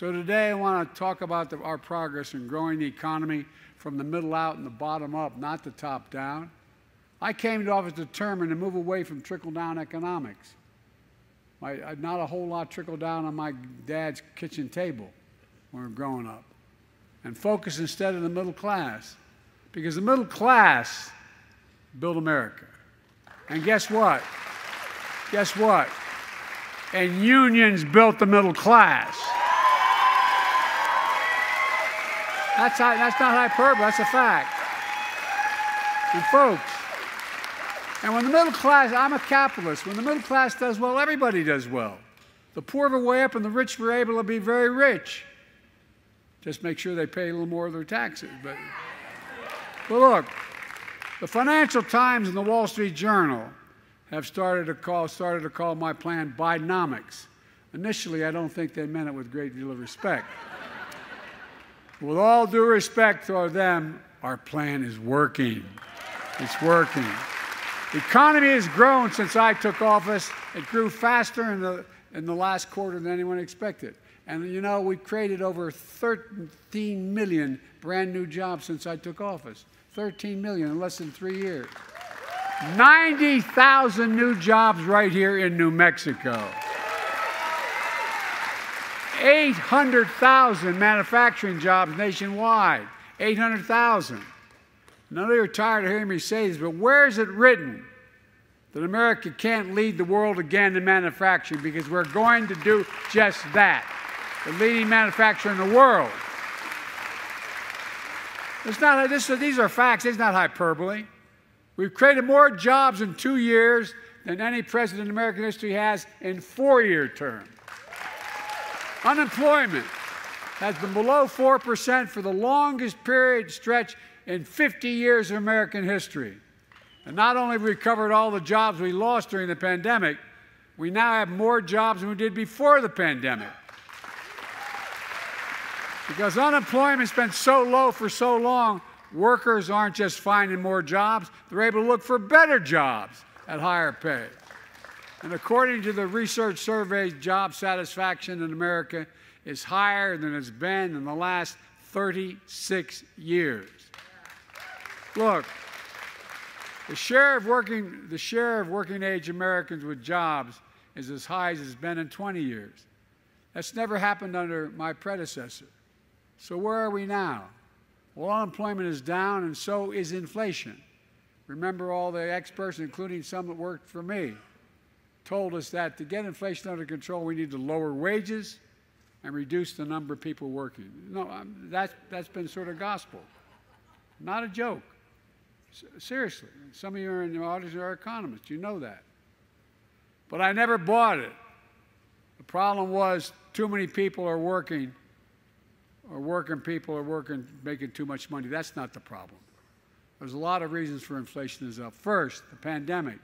So today I want to talk about our progress in growing the economy from the middle out and the bottom up, not the top down. I came to office determined to move away from trickle-down economics. Not a whole lot trickled down on my dad's kitchen table when we were growing up, and focus instead on the middle class, because the middle class built America. And guess what? Guess what? And unions built the middle class. That's not hyperbole, that's a fact. And folks, and when the middle class, I'm a capitalist, when the middle class does well, everybody does well. The poor were way up and the rich were able to be very rich. Just make sure they pay a little more of their taxes. But look, the Financial Times and the Wall Street Journal have started to call my plan Bidenomics. Initially, I don't think they meant it with a great deal of respect. With all due respect toward them, our plan is working. It's working. The economy has grown since I took office. It grew faster in the last quarter than anyone expected. And you know, we've created over 13 million brand new jobs since I took office. 13 million in less than 3 years. 90,000 new jobs right here in New Mexico. 800,000 manufacturing jobs nationwide. 800,000. None of you are tired of hearing me say this, but where is it written that America can't lead the world again in manufacturing? Because we're going to do just that. The leading manufacturer in the world. These are facts. It's not hyperbole. We've created more jobs in 2 years than any president in American history has in 4-year terms. Unemployment has been below 4% for the longest period stretch in 50 years of American history. And not only have we recovered all the jobs we lost during the pandemic, we now have more jobs than we did before the pandemic. Because unemployment's been so low for so long, workers aren't just finding more jobs, they're able to look for better jobs at higher pay. And according to the research survey, job satisfaction in America is higher than it's been in the last 36 years. Look, the share of working age Americans with jobs is as high as it's been in 20 years. That's never happened under my predecessor. So where are we now? Well, unemployment is down, and so is inflation. Remember, all the experts, including some that worked for me, told us that to get inflation under control, we need to lower wages and reduce the number of people working. No, that's been sort of gospel. Not a joke. Seriously. Some of you are in the audience are economists. You know that. But I never bought it. The problem was too many people are working, making too much money. That's not the problem. There's a lot of reasons for inflation is up. First, the pandemic.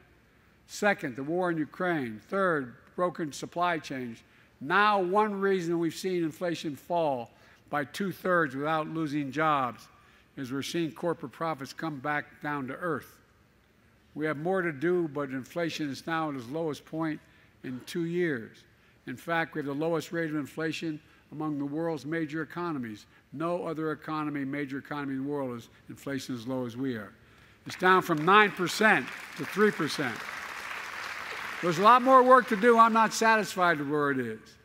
Second, the war in Ukraine. Third, broken supply chains. Now, one reason we've seen inflation fall by 2/3 without losing jobs is we're seeing corporate profits come back down to earth. We have more to do, but inflation is now at its lowest point in 2 years. In fact, we have the lowest rate of inflation among the world's major economies. No other major economy in the world is inflation as low as we are. It's down from 9% to 3%. There's a lot more work to do. I'm not satisfied with where it is.